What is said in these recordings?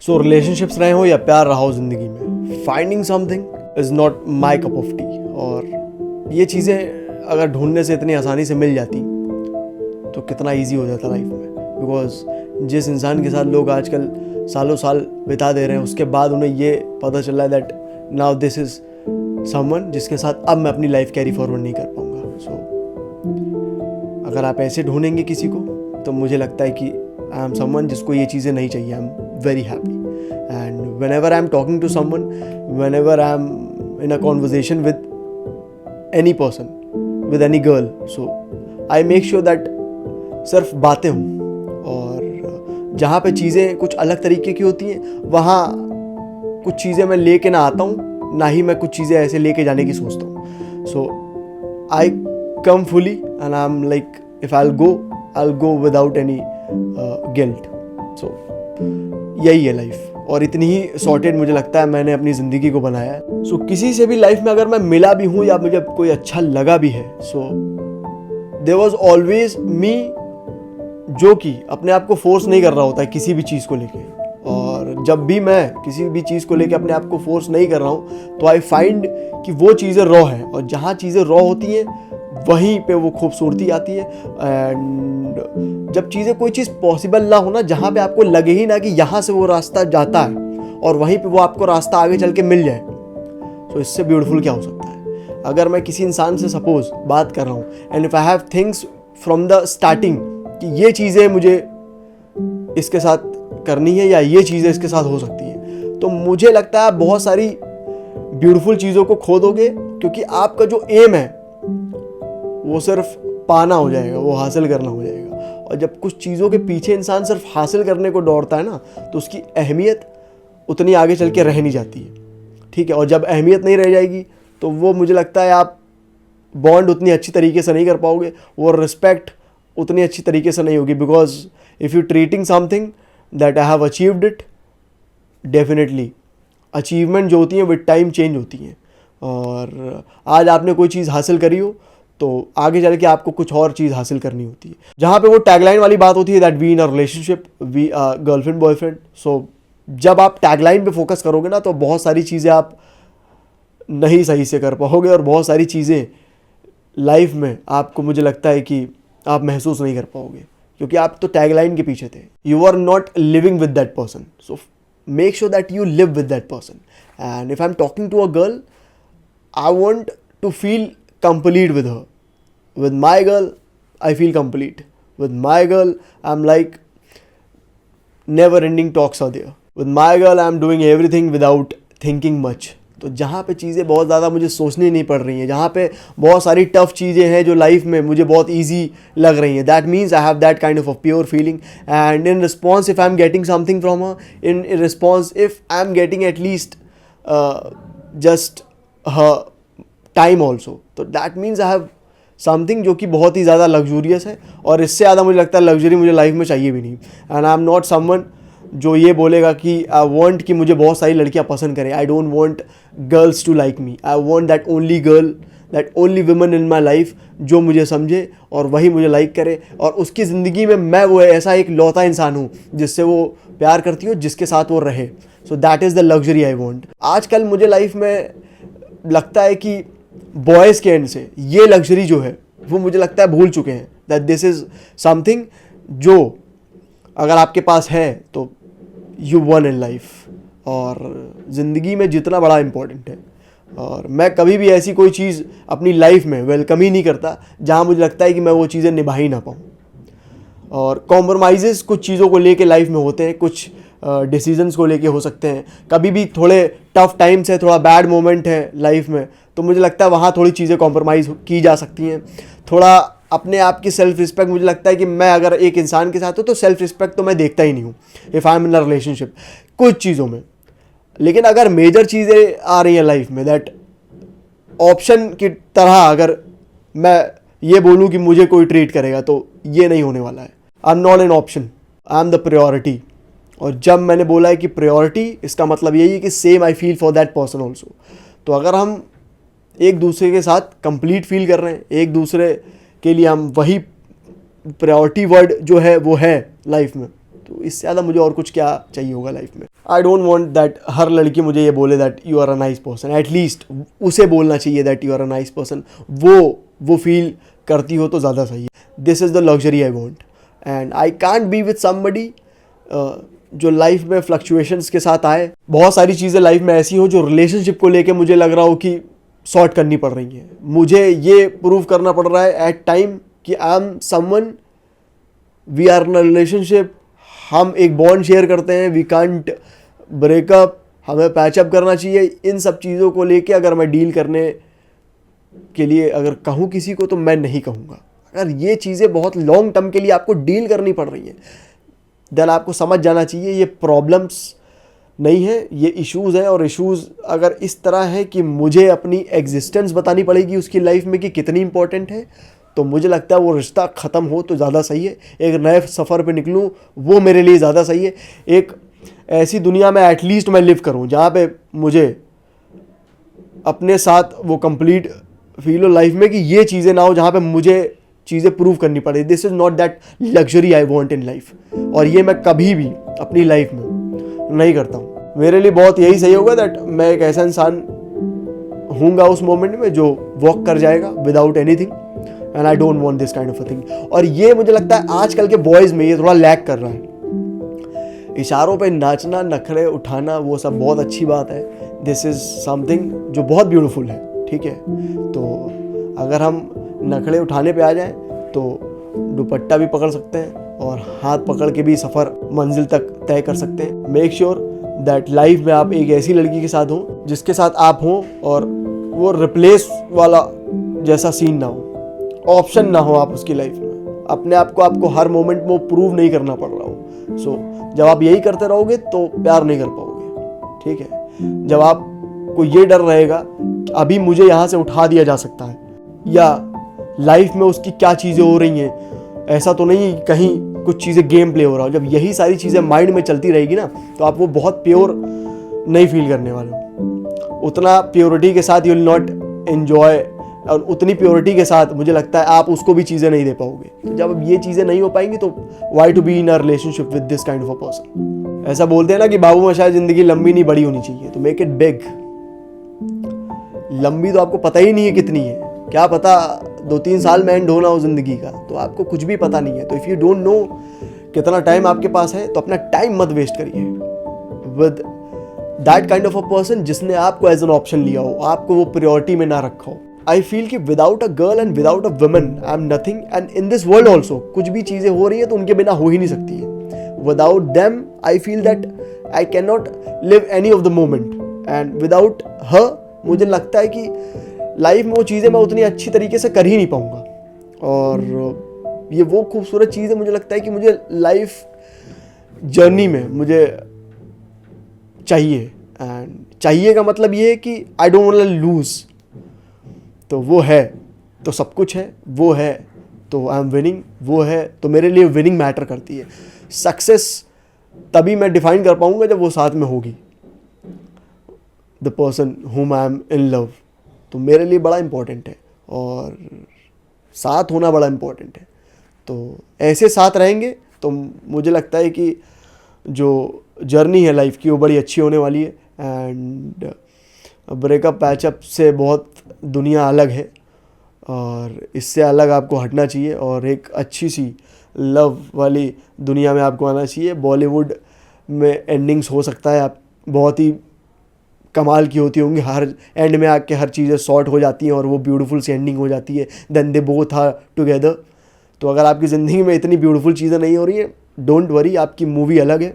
सो relationships रहे हो या प्यार रहा हो ज़िंदगी में, finding something is not my cup of T. और ये चीज़ें अगर ढूंढने से इतनी आसानी से मिल जाती तो कितना इजी हो जाता लाइफ में। बिकॉज जिस इंसान के साथ लोग आजकल सालों साल बिता दे रहे हैं, उसके बाद उन्हें ये पता चल रहा है that now this is someone जिसके साथ अब मैं अपनी लाइफ कैरी फॉरवर्ड नहीं कर पाऊँगा। सो अगर आप ऐसे ढूंढेंगे किसी को तो मुझे लगता है कि आई एम समवन जिसको ये चीज़ें नहीं चाहिए। I am very happy, and whenever I'm talking to someone, whenever I'm in a conversation with any person, with any girl, so I make sure that सिर्फ बातें हों, और जहाँ पे चीज़ें कुछ अलग तरीके की होती हैं वहाँ कुछ चीज़ें मैं लेके ना आता हूँ, ना ही मैं कुछ चीज़ें ऐसे लेके जाने की सोचता हूँ। So I come fully and I am like if I'll go without any guilt. So यही है लाइफ, और इतनी ही सॉर्टेड मुझे लगता है मैंने अपनी ज़िंदगी को बनाया है। सो किसी से भी लाइफ में अगर मैं मिला भी हूँ या मुझे कोई अच्छा लगा भी है, so there was always me जो कि अपने आप को फोर्स नहीं कर रहा होता है किसी भी चीज़ को लेके। और जब भी मैं किसी भी चीज़ को लेके अपने आप को फोर्स नहीं कर रहा हूँ तो आई फाइंड कि वो चीज़ें रॉ हैं, और जहाँ चीज़ें रॉ होती हैं वहीं पे वो खूबसूरती आती है। एंड जब चीज़ें कोई चीज़ पॉसिबल ना हो ना, जहाँ पे आपको लगे ही ना कि यहाँ से वो रास्ता जाता है और वहीं पे वो आपको रास्ता आगे चल के मिल जाए, तो इससे ब्यूटीफुल क्या हो सकता है। अगर मैं किसी इंसान से सपोज बात कर रहा हूँ and if I have things from the starting कि ये चीज़ें मुझे इसके साथ करनी है या ये चीज़ें इसके साथ हो सकती हैं, तो मुझे लगता है बहुत सारी ब्यूटीफुल चीज़ों को खो दोगे, क्योंकि आपका जो एम है वो सिर्फ पाना हो जाएगा, वो हासिल करना हो जाएगा। और जब कुछ चीज़ों के पीछे इंसान सिर्फ हासिल करने को दौड़ता है ना, तो उसकी अहमियत उतनी आगे चल के रह नहीं जाती है, ठीक है। और जब अहमियत नहीं रह जाएगी तो वो मुझे लगता है आप बॉन्ड उतनी अच्छी तरीके से नहीं कर पाओगे, वो रिस्पेक्ट उतनी अच्छी तरीके से नहीं होगी। Because if you treating something that I have achieved it, definitely achievement जो होती हैं विद टाइम चेंज होती हैं। और आज आपने कोई चीज़ हासिल करी हो तो आगे चल के आपको कुछ और चीज़ हासिल करनी होती है। जहाँ पे वो टैगलाइन वाली बात होती है that we in a relationship, we girlfriend boyfriend. So जब आप टैगलाइन पे फोकस करोगे ना तो बहुत सारी चीज़ें आप नहीं सही से कर पाओगे, और बहुत सारी चीज़ें लाइफ में आपको मुझे लगता है कि आप महसूस नहीं कर पाओगे, क्योंकि आप तो टैगलाइन के पीछे थे। You are not living with that person, so make sure that you live with that person. And if I am talking to a girl, I want to feel complete with her. With my girl, I feel complete. With my girl, I'm like never ending talks are there. With my girl, I'm doing everything without thinking much. तो जहाँ पे चीज़ें बहुत ज़्यादा मुझे सोचनी नहीं पड़ रही हैं, जहाँ पे बहुत सारी टफ चीज़ें हैं जो लाइफ में मुझे बहुत ईजी लग रही हैं, that means I have that kind of a pure feeling. And in response if I am getting something from her, in response if I am getting at least just her time also, तो that means I have something जो कि बहुत ही ज़्यादा luxurious है। और इससे ज़्यादा मुझे लगता है लग्जरी मुझे लाइफ में चाहिए भी नहीं। And I am not someone जो ये बोलेगा कि आई वॉन्ट कि मुझे बहुत सारी लड़कियां पसंद करें। I don't want girls to like me, I want that only girl, that only woman in my life जो मुझे समझे और वही मुझे लाइक करे, और उसकी ज़िंदगी में मैं वो ऐसा एक लौता इंसान हूँ जिससे वो प्यार करती हो, जिसके साथ वो रहे। So that is the luxury I want. आजकल मुझे लाइफ में लगता है कि बॉयज़ के एंड से ये लग्जरी जो है वो मुझे लगता है भूल चुके हैं, दैट दिस इज़ समथिंग जो अगर आपके पास है तो यू वन इन लाइफ, और ज़िंदगी में जितना बड़ा इम्पोर्टेंट है। और मैं कभी भी ऐसी कोई चीज़ अपनी लाइफ में वेलकम ही नहीं करता जहाँ मुझे लगता है कि मैं वो चीज़ें निभा ही ना पाऊँ। और कॉम्प्रोमाइज़ेस कुछ चीज़ों को लेके लाइफ में होते हैं, कुछ डिसीजंस को लेके हो सकते हैं। कभी भी थोड़े टफ टाइम्स है, थोड़ा बैड मोमेंट है लाइफ में, तो मुझे लगता है वहाँ थोड़ी चीज़ें कॉम्प्रोमाइज़ की जा सकती हैं। थोड़ा अपने आप की सेल्फ रिस्पेक्ट, मुझे लगता है कि मैं अगर एक इंसान के साथ हूँ तो सेल्फ रिस्पेक्ट तो मैं देखता ही नहीं हूँ if I am in a relationship कुछ चीज़ों में। लेकिन अगर मेजर चीज़ें आ रही हैं लाइफ में, दैट ऑप्शन की तरह अगर मैं ये बोलूँ कि मुझे कोई ट्रीट करेगा, तो ये नहीं होने वाला है। I am not an option, I am the priority. और जब मैंने बोला है कि प्रायोरिटी, इसका मतलब यही है कि same I feel for that person also. तो अगर हम एक दूसरे के साथ कंप्लीट फील कर रहे हैं, एक दूसरे के लिए हम वही प्रायोरिटी वर्ड जो है वो है लाइफ में, तो इससे ज़्यादा मुझे और कुछ क्या चाहिए होगा लाइफ में। आई डोंट वॉन्ट दैट हर लड़की मुझे ये बोले that you are a nice person, at least उसे बोलना चाहिए that you are a nice person, वो फील करती हो तो ज़्यादा सही है। This is the luxury I want, and I can't be with somebody जो लाइफ में फ्लक्चुएशंस के साथ आए। बहुत सारी चीज़ें लाइफ में ऐसी हो जो रिलेशनशिप को लेके मुझे लग रहा हो कि सॉर्ट करनी पड़ रही है, मुझे ये प्रूव करना पड़ रहा है एट टाइम कि I am someone, we are in a relationship, हम एक बॉन्ड शेयर करते हैं, वी कांट ब्रेकअप, हमें पैचअप करना चाहिए। इन सब चीज़ों को लेके अगर मैं डील करने के लिए अगर कहूँ किसी को तो मैं नहीं कहूँगा। अगर ये चीज़ें बहुत लॉन्ग टर्म के लिए आपको डील करनी पड़ रही हैं देन आपको समझ जाना चाहिए ये प्रॉब्लम्स नहीं है, ये इश्यूज़ हैं। और इश्यूज़ अगर इस तरह है कि मुझे अपनी एग्जिस्टेंस बतानी पड़ेगी उसकी लाइफ में कि कितनी इंपॉर्टेंट है, तो मुझे लगता है वो रिश्ता ख़त्म हो तो ज़्यादा सही है। एक नए सफ़र पे निकलूँ वो मेरे लिए ज़्यादा सही है। एक ऐसी दुनिया में एटलीस्ट मैं लिव करूँ जहाँ पे मुझे अपने साथ वो कंप्लीट फील हो लाइफ में कि ये चीज़ें ना हो जहाँ पे मुझे चीज़ें प्रूव करनी पड़े। This is not that luxury I want in life, और ये मैं कभी भी अपनी लाइफ में नहीं करता हूँ। मेरे लिए बहुत यही सही होगा दैट मैं एक ऐसा इंसान हूँगा उस मोमेंट में जो वॉक कर जाएगा without anything, and I don't want this kind of a thing. और ये मुझे लगता है आजकल के बॉयज़ में ये थोड़ा लैक कर रहा है। इशारों पे नाचना, नखरे उठाना, वो सब बहुत अच्छी बात है। दिस इज़ समथिंग जो बहुत ब्यूटीफुल है, ठीक है। तो अगर हम नखड़े उठाने पे आ जाएं तो दुपट्टा भी पकड़ सकते हैं और हाथ पकड़ के भी सफ़र मंजिल तक तय कर सकते हैं। मेक श्योर दैट लाइफ में आप एक ऐसी लड़की के साथ हों जिसके साथ आप हों और वो रिप्लेस वाला जैसा सीन ना हो, ऑप्शन ना हो आप उसकी लाइफ में। अपने आप को आपको हर मोमेंट में वो प्रूव नहीं करना पड़ रहा हो। सो जब आप यही करते रहोगे तो प्यार नहीं कर पाओगे, ठीक है। जब आपको ये डर रहेगा कि अभी मुझे यहाँ से उठा दिया जा सकता है, या लाइफ में उसकी क्या चीज़ें हो रही हैं, ऐसा तो नहीं कहीं कुछ चीज़ें गेम प्ले हो रहा हो, जब यही सारी चीज़ें माइंड में चलती रहेगी ना तो आप वो बहुत प्योर नहीं फील करने वाले हो। उतना प्योरिटी के साथ यू विल नॉट एंजॉय, और उतनी प्योरिटी के साथ मुझे लगता है आप उसको भी चीज़ें नहीं दे पाओगे। तो जब ये चीज़ें नहीं हो पाएंगी तो why to be in a relationship with this kind of a person. ऐसा बोलते हैं ना कि बाबू में शायद ज़िंदगी लंबी नहीं बड़ी होनी चाहिए, तो मेक इट बिग। लंबी तो आपको पता ही नहीं है कितनी है, क्या पता 2-3 साल में एंड होना हो ज़िंदगी का, तो आपको कुछ भी पता नहीं है। तो इफ़ यू डोंट नो कितना टाइम आपके पास है तो अपना टाइम मत वेस्ट करिए with that kind of a person जिसने आपको एज एन ऑप्शन लिया हो, आपको वो प्रायोरिटी में ना रखा हो। आई फील कि without a girl and without a woman I am nothing, and in this world also कुछ भी चीज़ें हो रही है तो उनके बिना हो ही नहीं सकती है। Without them I feel that I can not live any of the moment, and without her मुझे लगता है कि लाइफ में वो चीज़ें मैं उतनी अच्छी तरीके से कर ही नहीं पाऊँगा। और ये वो खूबसूरत चीज़ है मुझे लगता है कि मुझे लाइफ जर्नी में मुझे चाहिए, एंड चाहिए का मतलब ये है कि I don't want to lose. तो वो है तो सब कुछ है, वो है तो आई एम विनिंग, वो है तो मेरे लिए विनिंग मैटर करती है। सक्सेस तभी मैं डिफाइन कर पाऊँगा जब वो साथ में होगी, the person whom I am in love. तो मेरे लिए बड़ा इम्पोर्टेंट है और साथ होना बड़ा इम्पोर्टेंट है। तो ऐसे साथ रहेंगे तो मुझे लगता है कि जो जर्नी है लाइफ की वो बड़ी अच्छी होने वाली है। एंड ब्रेकअप पैचअप से बहुत दुनिया अलग है और इससे अलग आपको हटना चाहिए और एक अच्छी सी लव वाली दुनिया में आपको आना चाहिए। बॉलीवुड में एंडिंग्स हो सकता है आप बहुत ही कमाल की होती होंगी, हर एंड में आके हर चीज़ें सॉर्ट हो जाती हैं और वो ब्यूटीफुल सी एंडिंग हो जाती है, then they both are together. तो अगर आपकी ज़िंदगी में इतनी ब्यूटीफुल चीज़ें नहीं हो रही हैं, डोंट वरी, आपकी मूवी अलग है।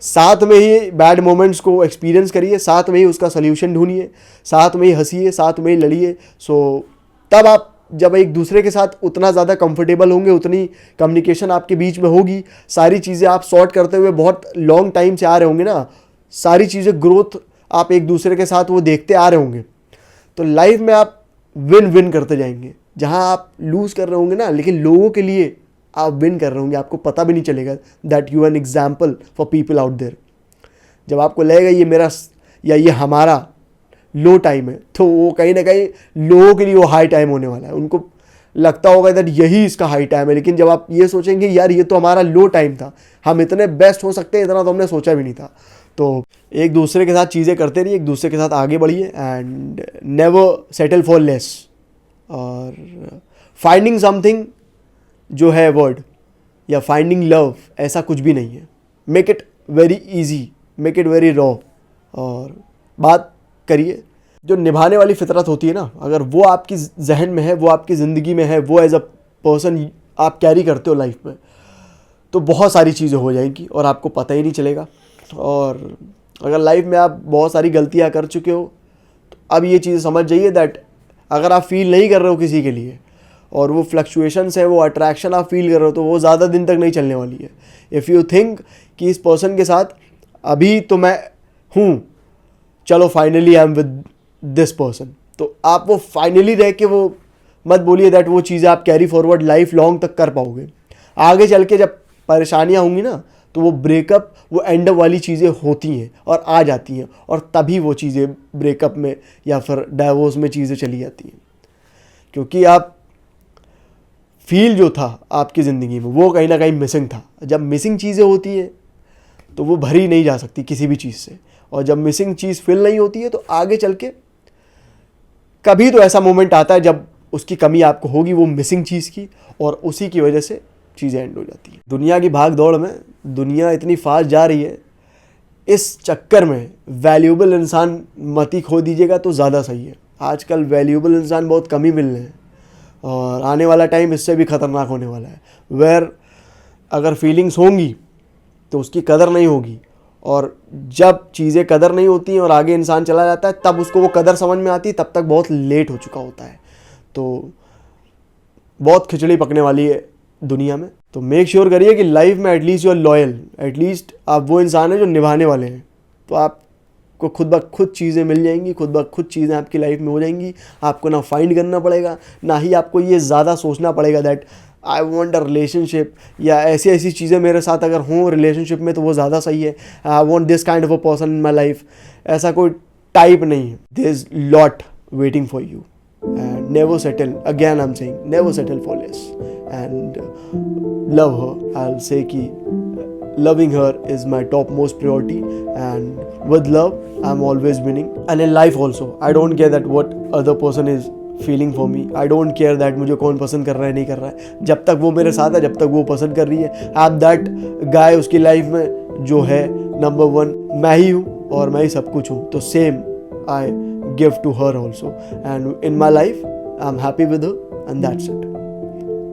साथ में ही बैड मोमेंट्स को एक्सपीरियंस करिए, साथ में ही उसका सल्यूशन ढूंढिए, साथ में ही हंसिए, साथ में ही लड़िए। सो तब आप जब एक दूसरे के साथ उतना ज़्यादा कंफर्टेबल होंगे, उतनी कम्युनिकेशन आपके बीच में होगी, सारी चीज़ें आप सॉर्ट करते हुए बहुत लॉन्ग टाइम से आ रहे होंगे ना, सारी चीज़ें ग्रोथ आप एक दूसरे के साथ वो देखते आ रहे होंगे, तो लाइफ में आप विन विन करते जाएंगे। जहाँ आप लूज़ कर रहे होंगे ना, लेकिन लोगों के लिए आप विन कर रहे होंगे, आपको पता भी नहीं चलेगा that you are an example for people out there. जब आपको लगेगा ये मेरा या ये हमारा लो टाइम है, तो वो कहीं ना कहीं लोगों के लिए वो हाई टाइम होने वाला है। उनको लगता होगा दैट यही इसका हाई टाइम है, लेकिन जब आप ये सोचेंगे यार ये तो हमारा लो टाइम था, हम इतने बेस्ट हो सकते हैं, इतना तो हमने सोचा भी नहीं था। तो एक दूसरे के साथ चीज़ें करते रहिए, एक दूसरे के साथ आगे बढ़िए and never settle for less. और फाइंडिंग समथिंग जो है वर्ड, या फाइंडिंग लव, ऐसा कुछ भी नहीं है। Make it very easy, make it very raw, और बात करिए। जो निभाने वाली फितरत होती है ना, अगर वो आपकी जहन में है, वो आपकी ज़िंदगी में है, वो एज अ पर्सन आप कैरी करते हो लाइफ में, तो बहुत सारी चीज़ें हो जाएंगी और आपको पता ही नहीं चलेगा। और अगर लाइफ में आप बहुत सारी गलतियां कर चुके हो, तो अब ये चीज़ समझ जाइए दैट अगर आप फील नहीं कर रहे हो किसी के लिए, और वो फ्लक्चुएशंस है, वो अट्रैक्शन आप फील कर रहे हो, तो वो ज़्यादा दिन तक नहीं चलने वाली है। इफ़ यू थिंक कि इस पर्सन के साथ अभी तो मैं हूँ, चलो finally I am with this person, तो आप वो फाइनली रह के वो मत बोलिए दैट वो चीज़ें आप कैरी फॉरवर्ड लाइफ लॉन्ग तक कर पाओगे। आगे चल के जब परेशानियाँ होंगी ना, तो वो ब्रेकअप, वो एंड अप वाली चीज़ें होती हैं और आ जाती हैं, और तभी वो चीज़ें ब्रेकअप में या फिर डाइवोर्स में चीज़ें चली जाती हैं। क्योंकि आप फील जो था आपकी ज़िंदगी में, वो कहीं ना कहीं मिसिंग था। जब मिसिंग चीज़ें होती हैं तो वो भरी नहीं जा सकती किसी भी चीज़ से, और जब मिसिंग चीज़ फिल नहीं होती है तो आगे चल के कभी तो ऐसा मोमेंट आता है जब उसकी कमी आपको होगी, वो मिसिंग चीज़ की, और उसी की वजह से चीज़ें एंड हो जाती हैं। दुनिया की भाग दौड़ में दुनिया इतनी फास्ट जा रही है, इस चक्कर में वैल्यूएबल इंसान मत ही खो दीजिएगा तो ज़्यादा सही है। आजकल वैल्यूएबल इंसान बहुत कम ही मिल रहे हैं, और आने वाला टाइम इससे भी ख़तरनाक होने वाला है, वेयर अगर फीलिंग्स होंगी तो उसकी कदर नहीं होगी, और जब चीज़ें कदर नहीं होती हैं और आगे इंसान चला जाता है, तब उसको वो कदर समझ में आती है, तब तक बहुत लेट हो चुका होता है। तो बहुत खिचड़ी पकने वाली है दुनिया में। तो मेक श्योर करिए कि लाइफ में at least you are loyal, at least आप वो इंसान हैं जो निभाने वाले हैं, तो आपको खुद ब खुद चीज़ें मिल जाएंगी, खुद ब खुद चीज़ें आपकी लाइफ में हो जाएंगी। आपको ना फाइंड करना पड़ेगा, ना ही आपको ये ज़्यादा सोचना पड़ेगा that I want a relationship, या ऐसी ऐसी चीज़ें मेरे साथ अगर हों रिलेशनशिप में तो वो ज़्यादा सही है, I want this kind of a person in my life. ऐसा कोई टाइप नहीं है, there is lot waiting for you, and never settle. Again I'm saying never settle for less, and love her. I'll say ki loving her is my topmost priority, and with love I'm always winning. And in life also I don't care that what other person is feeling for me. I don't care that मुझे कौन पसंद कर रहा है नहीं कर रहा है, जब तक वो मेरे साथ है, जब तक वो पसंद कर रही है, I'm that guy उसकी लाइफ में जो है नंबर 1 मैं ही हूँ, और मैं ही सब कुछ हूँ। तो same I give to her also, and in my life I'm happy with her, and that's it.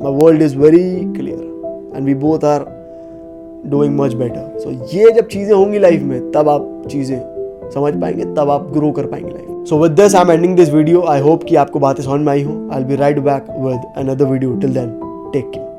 My world is very clear and we both are doing much better. So ये जब चीज़ें होंगी लाइफ में, तब आप चीज़ें समझ पाएंगे, तब आप ग्रो कर पाएंगे life. So with this I'm ending this video. I hope कि आपको बातें समझ में आई हो। I'll be right back with another video. Till then, take care.